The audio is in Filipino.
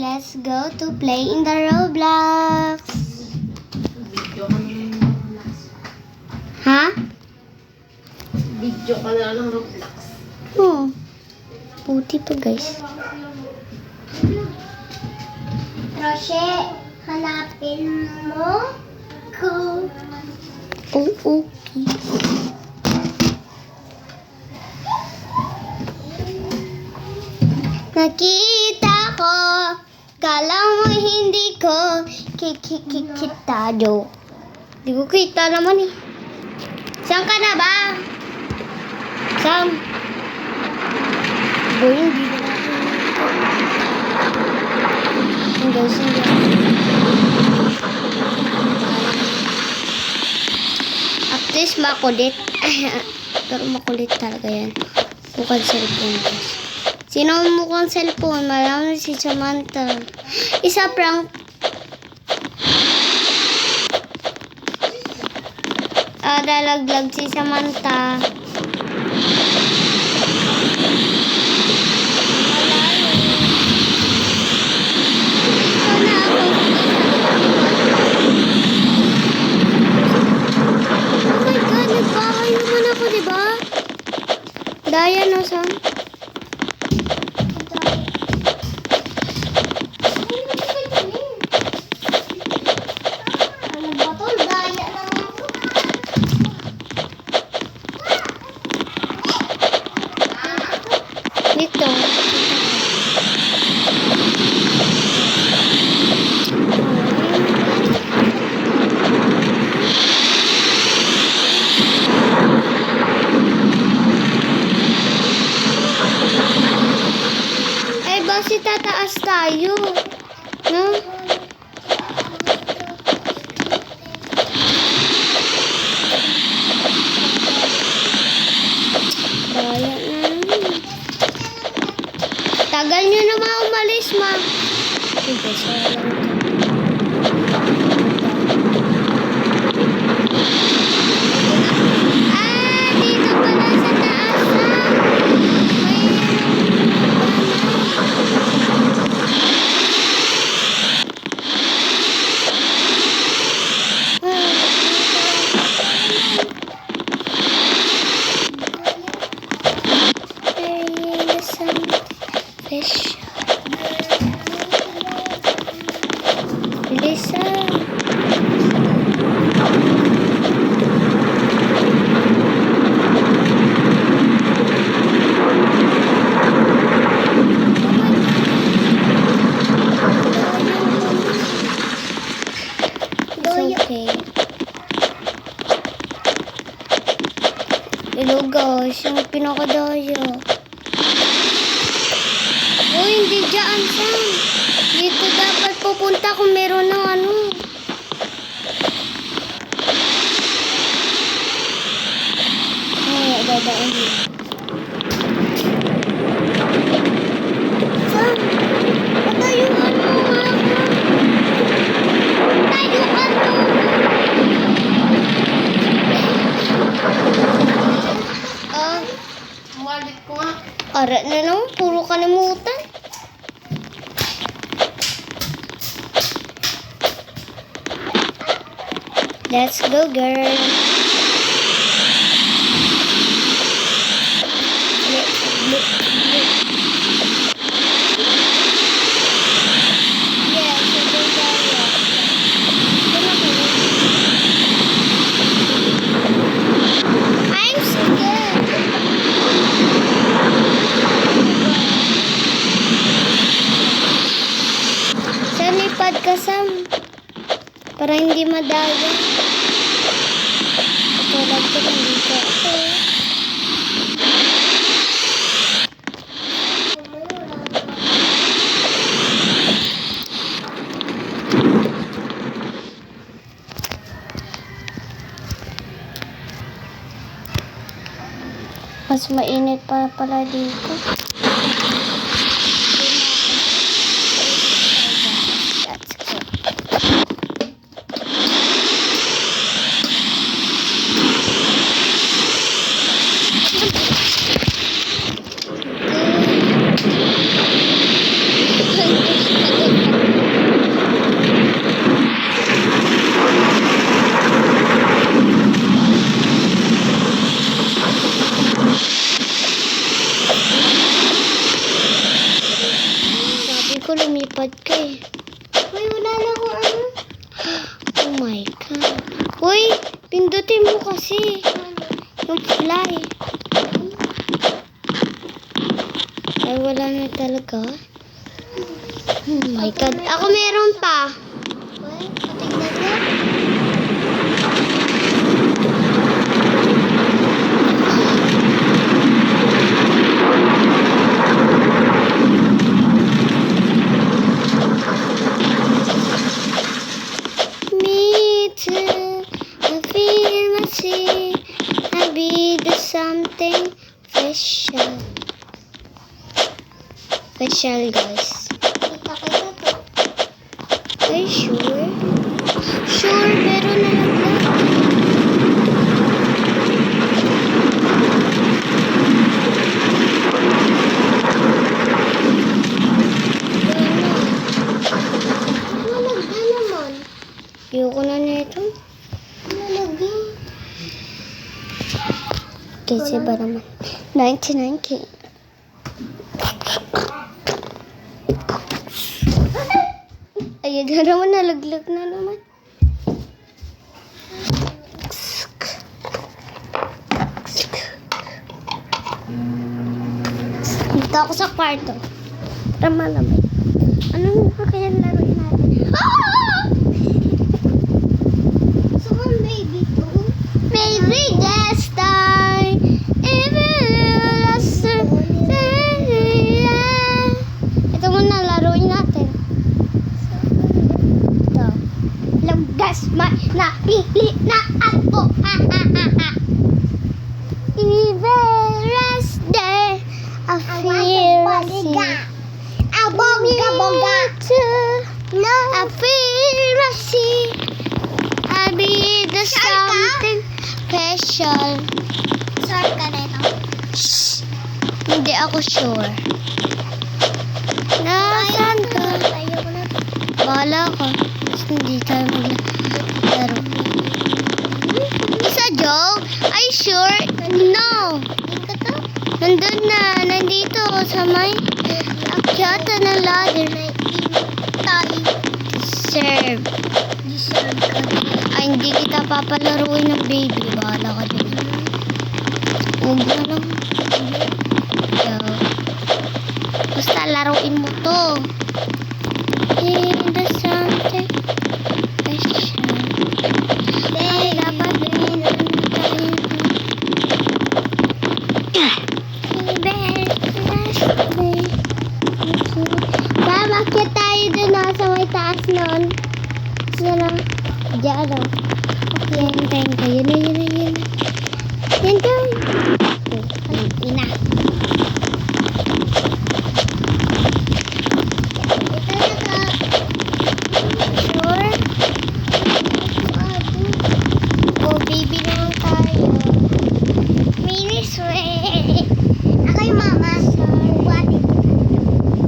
let's go to play in the Roblox. Video ka na ng Roblox. Ha? Video ka na ng Roblox. Oh. Puti pa, guys. Roche, hanapin mo ko. Oh, okay. Nakita ko, kala mo hindi ko kikikita, joke. Di ko kita naman eh. Saan ka na ba? Saan? Boy, hindi na natin. Hindi. At least makulit. Pero makulit talaga yan. Mukhang cellphone, guys. Sino ang mukhang cellphone? Malam na si Samantha. Isa prank. Dalaglag si Samantha. Daya no, Sam? Ano ba to? Daya naman to. Dito. Kasi tataas tayo. No? Kaya na. Tagal nyo naman umalis, ma. Sige, sorry. Dito pala sa taas, fish. Lisa. It's okay. Hello guys, yung pinakadaya. Uy, hindi dyan, Sam. Dito dapat pupunta kung meron ng ano. Ay, dadaan dito. Sam, patayuan mo nga ako. Patayuan mo. Wallet ko nga. Arat na naman, puro kalimutan. Let's go, girl. Yes, ito tayo. I'm scared. Saan lipad ka, Sam? Para hindi madaya. Tulad ko nandito ako. Mas mainit pa pala dito. That's good. ko lumipad ka eh. Uy, wala na akong ano. Oh my God. Uy, pindutin mo kasi. Yung fly. Ay, wala na talaga. Oh my God. Ako meron pa. Uy, patignan na. Me too, I feel my sea. I be the something special. Special, guys. Kita kita to. Are you sure? Sure, pero nalaglag. Nalaglag naman. Ayoko na nito. Nalaglag. Kasi ba naman? 99K. Ayun na naman, nalaglag na naman. Dito ako sa kwarto. Tara malamay. Ano na kaya laruin natin? Ah! Saan baby to? Baby, just die. Ito muna, laruin natin. Ito. Langgas napili na ako. Ha, ha, ha, ha. Even rest day, I feel Abongga. No. I feel rusty. I be the something special. Sure ka nito? Shh. Hindi ako sure. Nasaan ka? Ayoko na. Bahala ka. Mas hindi tayo maglaro. Isa, Joe? Are you sure? No. Nandun na. Nandito sa may akyata ng ladder. Serve. Deserve ka. Ay, hindi kita papalaruin ng baby. Bahala ka din. Huwag na lang. Basta laruin mo to. In the something special. Ay, dapat din Bakit tayo dun sa may taas nun? Diyan o. Okay, hintayin kayo.